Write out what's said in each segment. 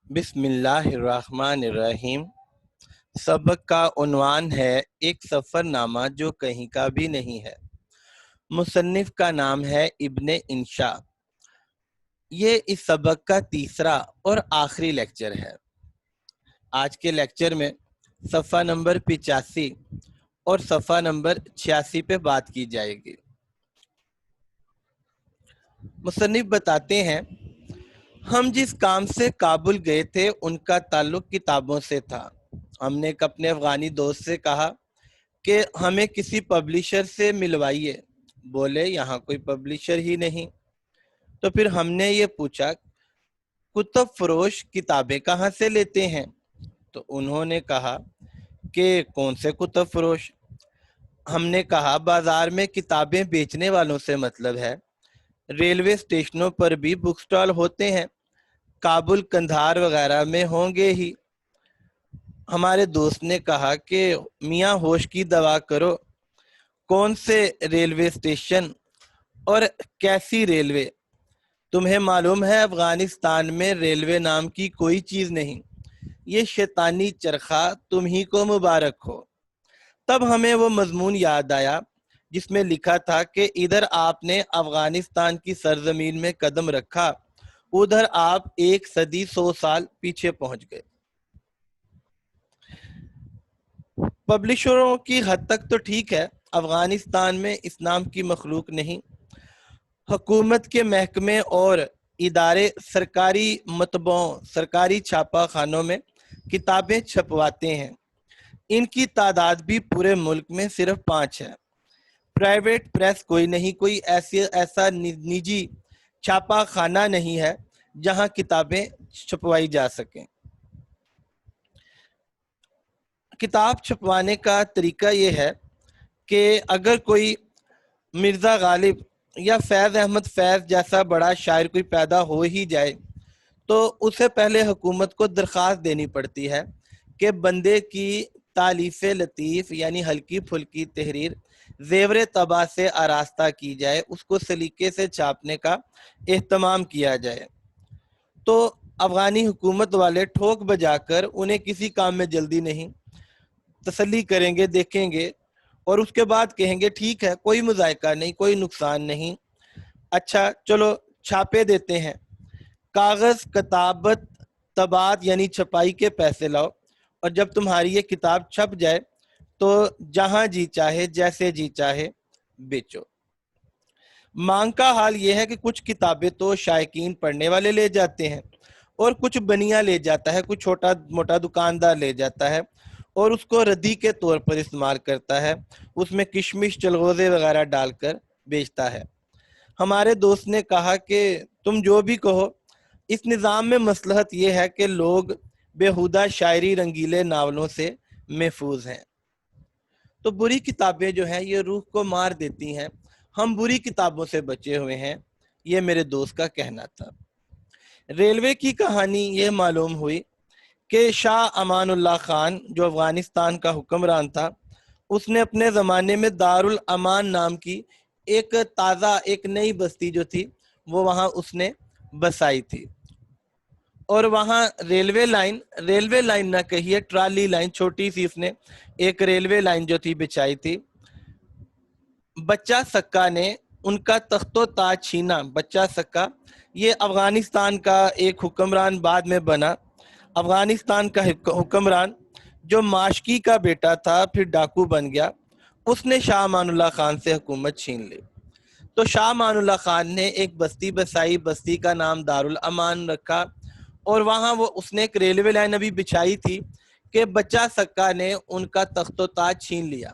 بسم اللہ الرحمن الرحیم۔ سبق کا عنوان ہے ایک سفر نامہ جو کہیں کا بھی نہیں ہے۔ مصنف کا نام ہے ابن انشا۔ یہ اس سبق کا تیسرا اور آخری لیکچر ہے۔ آج کے لیکچر میں صفحہ نمبر 85 اور صفحہ نمبر 86 پہ بات کی جائے گی۔ مصنف بتاتے ہیں، ہم جس کام سے کابل گئے تھے ان کا تعلق کتابوں سے تھا۔ ہم نے ایک اپنے افغانی دوست سے کہا کہ ہمیں کسی پبلشر سے ملوائیے۔ بولے یہاں کوئی پبلشر ہی نہیں۔ تو پھر ہم نے یہ پوچھا کتب فروش کتابیں کہاں سے لیتے ہیں؟ تو انہوں نے کہا کہ کون سے کتب فروش؟ ہم نے کہا بازار میں کتابیں بیچنے والوں سے مطلب ہے۔ ریلوے اسٹیشنوں پر بھی بک سٹال ہوتے ہیں، کابل کندھار وغیرہ میں ہوں گے ہی۔ ہمارے دوست نے کہا کہ میاں ہوش کی دوا کرو، کون سے ریلوے اسٹیشن اور کیسی ریلوے؟ تمہیں معلوم ہے افغانستان میں ریلوے نام کی کوئی چیز نہیں، یہ شیطانی چرخہ تم ہی کو مبارک ہو۔ تب ہمیں وہ مضمون یاد آیا جس میں لکھا تھا کہ ادھر آپ نے افغانستان کی سرزمین میں قدم رکھا، ادھر آپ 1 صدی 100 سال پیچھے پہنچ گئے۔ پبلشروں کی حد تک تو ٹھیک ہے، افغانستان میں اس نام کی مخلوق نہیں۔ حکومت کے محکمے اور ادارے سرکاری مطبعوں، سرکاری چھاپہ خانوں میں کتابیں چھپواتے ہیں۔ ان کی تعداد بھی پورے ملک میں صرف 5 ہے۔ پرائیویٹ پریس کوئی نہیں، کوئی ایسا نجی چھاپہ خانہ نہیں ہے جہاں کتابیں چھپوائی جا سکیں۔ کتاب چھپوانے کا طریقہ یہ ہے کہ اگر کوئی مرزا غالب یا فیض احمد فیض جیسا بڑا شاعر کوئی پیدا ہو ہی جائے تو اسے پہلے حکومت کو درخواست دینی پڑتی ہے کہ بندے کی تالیف لطیف یعنی ہلکی پھلکی تحریر زیور طبع سے آراستہ کی جائے، اس کو سلیقے سے چھاپنے کا اہتمام کیا جائے۔ تو افغانی حکومت والے ٹھوک بجا کر انہیں کسی کام میں جلدی نہیں، تسلی کریں گے، دیکھیں گے اور اس کے بعد کہیں گے ٹھیک ہے، کوئی مذائقہ نہیں، کوئی نقصان نہیں، اچھا چلو چھاپے دیتے ہیں۔ کاغذ، کتابت، طباعت یعنی چھپائی کے پیسے لاؤ، اور جب تمہاری یہ کتاب چھپ جائے تو جہاں جی چاہے جیسے جی چاہے بیچو۔ مانگ کا حال یہ ہے کہ کچھ کتابیں تو شائقین پڑھنے والے لے جاتے ہیں اور کچھ بنیا لے جاتا ہے، کچھ چھوٹا موٹا دکاندار لے جاتا ہے اور اس کو ردی کے طور پر استعمال کرتا ہے، اس میں کشمش چلغوزے وغیرہ ڈال کر بیچتا ہے۔ ہمارے دوست نے کہا کہ تم جو بھی کہو، اس نظام میں مصلحت یہ ہے کہ لوگ بیہودہ شاعری رنگیلے ناولوں سے محفوظ ہیں۔ تو بری کتابیں جو ہیں یہ روح کو مار دیتی ہیں، ہم بری کتابوں سے بچے ہوئے ہیں، یہ میرے دوست کا کہنا تھا۔ ریلوے کی کہانی یہ معلوم ہوئی کہ شاہ امان اللہ خان جو افغانستان کا حکمران تھا، اس نے اپنے زمانے میں دارالامان نام کی ایک نئی بستی جو تھی وہ وہاں اس نے بسائی تھی، اور وہاں ریلوے لائن نہ کہیے، ٹرالی لائن چھوٹی سی اس نے ایک ریلوے لائن جو تھی بچائی تھی۔ بچہ سکا نے ان کا تخت و تاج چھینا۔ بچہ سکا یہ افغانستان کا ایک حکمران بعد میں بنا، افغانستان کا حکمران جو ماشکی کا بیٹا تھا، پھر ڈاکو بن گیا، اس نے شاہ امان اللہ خان سے حکومت چھین لی۔ تو شاہ امان اللہ خان نے ایک بستی بسائی، بستی کا نام دارالامان رکھا، اور وہاں اس نے ایک ریلوے لائن ابھی بچھائی تھی کہ بچہ سکا نے ان کا تخت و تاج چھین لیا،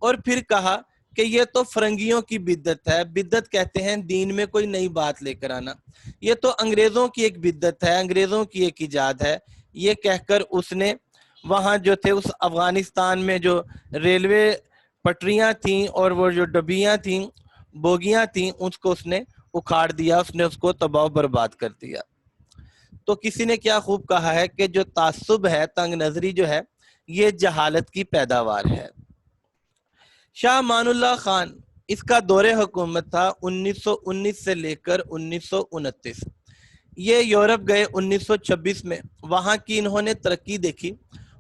اور پھر کہا کہ یہ تو فرنگیوں کی بدعت ہے۔ بدعت کہتے ہیں دین میں کوئی نئی بات لے کر آنا، یہ تو انگریزوں کی ایک بدعت ہے، انگریزوں کی ایک ایجاد ہے۔ یہ کہہ کر اس نے وہاں جو تھے اس افغانستان میں جو ریلوے پٹریاں تھیں اور وہ جو ڈبیاں تھیں، بوگیاں تھیں، اس کو اس نے اکھاڑ دیا، اس نے اس کو تباہ و برباد کر دیا۔ تو کسی نے کیا خوب کہا ہے کہ جو تعصب ہے، تنگ نظری جو ہے، یہ جہالت کی پیداوار ہے۔ شاہ امان اللہ خان اس کا دور حکومت تھا 1919 سے لے کر 1929۔ یہ یورپ گئے 1926 میں، وہاں کی انہوں نے ترقی دیکھی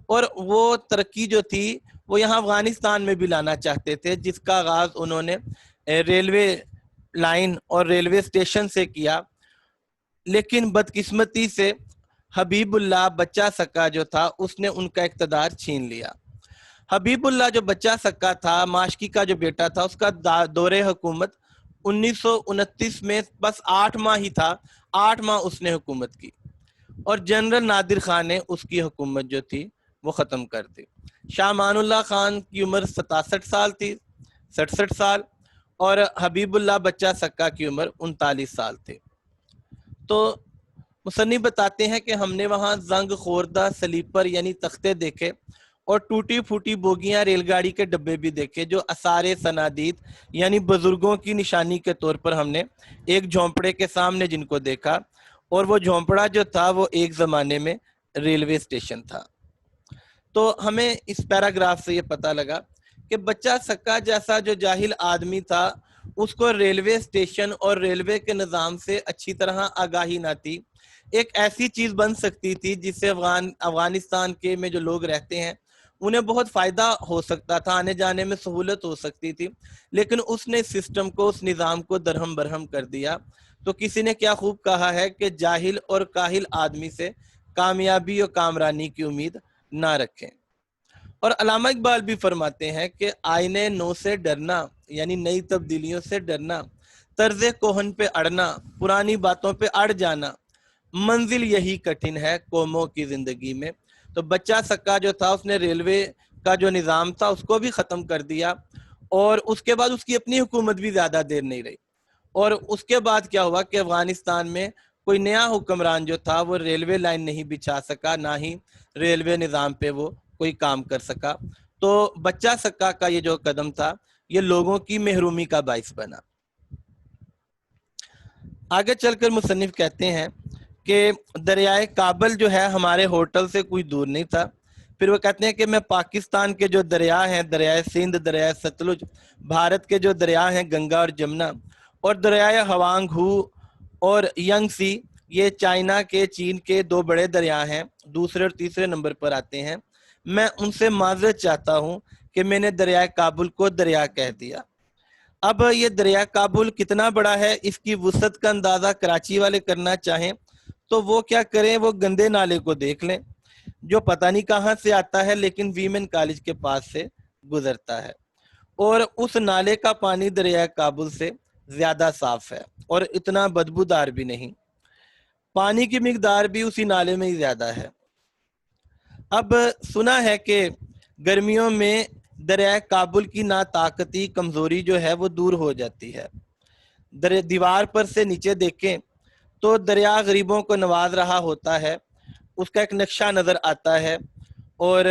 اور وہ ترقی جو تھی وہ یہاں افغانستان میں بھی لانا چاہتے تھے، جس کا آغاز انہوں نے ریلوے لائن اور ریلوے اسٹیشن سے کیا. لیکن بدقسمتی سے حبیب اللہ بچہ سکا جو تھا اس نے ان کا اقتدار چھین لیا. حبیب اللہ جو بچہ سکا تھا، ماشکی کا جو بیٹا تھا، اس کا دور حکومت 1929 میں بس 8 ماہ ہی تھا. 8 ماہ اس نے حکومت کی اور جنرل نادر خان نے اس کی حکومت جو تھی وہ ختم کر دی. شاہ امان اللہ خان کی عمر 67 سال تھی، 67 سال، اور حبیب اللہ بچہ سکا کی عمر 39 سال تھی. تو مصنف بتاتے ہیں کہ ہم نے وہاں زنگ خوردہ سلیپر یعنی تختے دیکھے اور ٹوٹی پھوٹی بوگیاں ریل گاڑی کے ڈبے بھی دیکھے، جو آثار سنادید یعنی بزرگوں کی نشانی کے طور پر ہم نے ایک جھونپڑے کے سامنے جن کو دیکھا، اور وہ جھونپڑا جو تھا وہ ایک زمانے میں ریلوے اسٹیشن تھا. تو ہمیں اس پیراگراف سے یہ پتہ لگا کہ بچہ سکا جیسا جو جاہل آدمی تھا اس کو ریلوے اسٹیشن اور ریلوے کے نظام سے اچھی طرح آگاہی نہ تھی. ایک ایسی چیز بن سکتی تھی جس سے افغانستان کے میں جو لوگ رہتے ہیں انہیں بہت فائدہ ہو سکتا تھا، آنے جانے میں سہولت ہو سکتی تھی، لیکن اس نے سسٹم کو، اس نظام کو درہم برہم کر دیا. تو کسی نے کیا خوب کہا ہے کہ جاہل اور کاہل آدمی سے کامیابی اور کامرانی کی امید نہ رکھیں. اور علامہ اقبال بھی فرماتے ہیں کہ آئینے نو سے ڈرنا یعنی نئی تبدیلیوں سے ڈرنا، طرز کوہن پہ اڑنا، پرانی باتوں پہ اڑ جانا، منزل یہی کٹھن ہے قوموں کی زندگی میں. تو بچہ سکا جو تھا اس نے ریلوے کا جو نظام تھا اس کو بھی ختم کر دیا، اور اس کے بعد اس کی اپنی حکومت بھی زیادہ دیر نہیں رہی. اور اس کے بعد کیا ہوا کہ افغانستان میں کوئی نیا حکمران جو تھا وہ ریلوے لائن نہیں بچھا سکا، نہ ہی ریلوے نظام پہ وہ کوئی کام کر سکا. تو بچہ سکا کا یہ جو قدم تھا یہ لوگوں کی محرومی کا باعث بنا. آگے چل کر مصنف کہتے ہیں کہ دریائے کابل جو ہے ہمارے ہوٹل سے کوئی دور نہیں تھا. پھر وہ کہتے ہیں کہ میں پاکستان کے جو دریا ہیں، دریائے سندھ، دریائے ستلج، بھارت کے جو دریا ہیں گنگا اور جمنا، اور دریائے ہوانگ ہو اور ینگ سی، یہ چائنا کے، چین کے 2 بڑے دریا ہیں، دوسرے اور تیسرے نمبر پر آتے ہیں. میں ان سے معذرت چاہتا ہوں کہ میں نے دریائے کابل کو دریا کہہ دیا. اب یہ دریا کابل کتنا بڑا ہے اس کی وسعت کا اندازہ کراچی والے کرنا چاہیں تو وہ کیا کریں، وہ گندے نالے کو دیکھ لیں جو پتہ نہیں کہاں سے آتا ہے لیکن ویمن کالج کے پاس سے گزرتا ہے، اور اس نالے کا پانی دریائے کابل سے زیادہ صاف ہے اور اتنا بدبودار بھی نہیں. پانی کی مقدار بھی اسی نالے میں ہی زیادہ ہے. اب سنا ہے کہ گرمیوں میں دریائے کابل کی ناطاقتی، کمزوری جو ہے وہ دور ہو جاتی ہے. دیوار پر سے نیچے دیکھیں تو دریا غریبوں کو نواز رہا ہوتا ہے، اس کا ایک نقشہ نظر آتا ہے. اور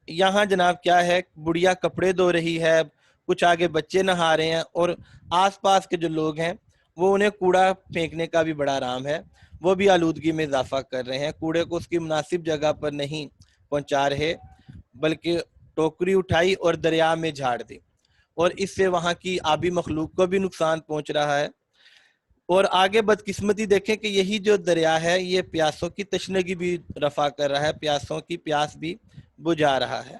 یہاں جناب کیا ہے، بڑھیا کپڑے دھو رہی ہے، کچھ آگے بچے نہا رہے ہیں، اور آس پاس کے جو لوگ ہیں وہ انہیں کوڑا پھینکنے کا بھی بڑا آرام ہے، وہ بھی آلودگی میں اضافہ کر رہے ہیں. کوڑے کو اس کی مناسب جگہ پر نہیں پہنچا رہے بلکہ ٹوکری اٹھائی اور دریا میں جھاڑ دی، اور اس سے وہاں کی آبی مخلوق کو بھی نقصان پہنچ رہا ہے. اور آگے بدقسمتی دیکھیں کہ یہی جو دریا ہے یہ پیاسوں کی تشنگی بھی رفع کر رہا ہے، پیاسوں کی پیاس بھی بجھا رہا ہے.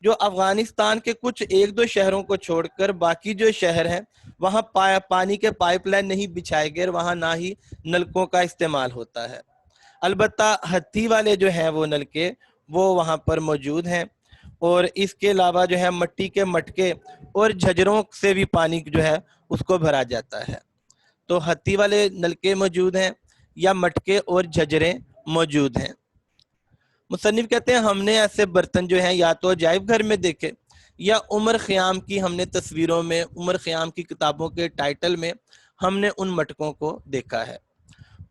جو افغانستان کے کچھ 1-2 شہروں کو چھوڑ کر باقی جو شہر ہیں وہاں پانی کے پائپ لائن نہیں بچھائے گئے، وہاں نہ ہی نلکوں کا استعمال ہوتا ہے. البتہ ہتھی والے جو ہیں وہ نلکے وہ وہاں پر موجود ہیں، اور اس کے علاوہ جو ہے مٹی کے مٹکے اور جھجروں سے بھی پانی جو ہے اس کو بھرا جاتا ہے. تو ہتھی والے نلکے موجود ہیں یا مٹکے اور جھجریں موجود ہیں. مصنف کہتے ہیں ہم نے ایسے برتن جو ہیں یا تو عجائب گھر میں دیکھے یا عمر خیام کی ہم نے تصویروں میں، عمر خیام کی کتابوں کے ٹائٹل میں ہم نے ان مٹکوں کو دیکھا ہے.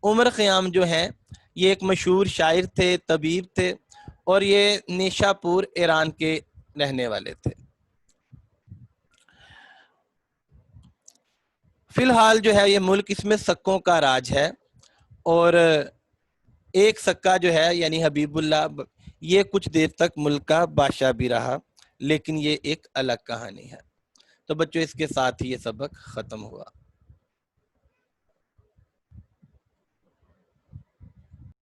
عمر خیام جو ہیں یہ ایک مشہور شاعر تھے، طبیب تھے، اور یہ نیشا پور ایران کے رہنے والے تھے. فی الحال جو ہے یہ ملک، اس میں سکوں کا راج ہے، اور ایک سکا جو ہے یعنی حبیب اللہ یہ کچھ دیر تک ملک کا بادشاہ بھی رہا، لیکن یہ ایک الگ کہانی ہے. تو بچوں اس کے ساتھ ہی یہ سبق ختم ہوا.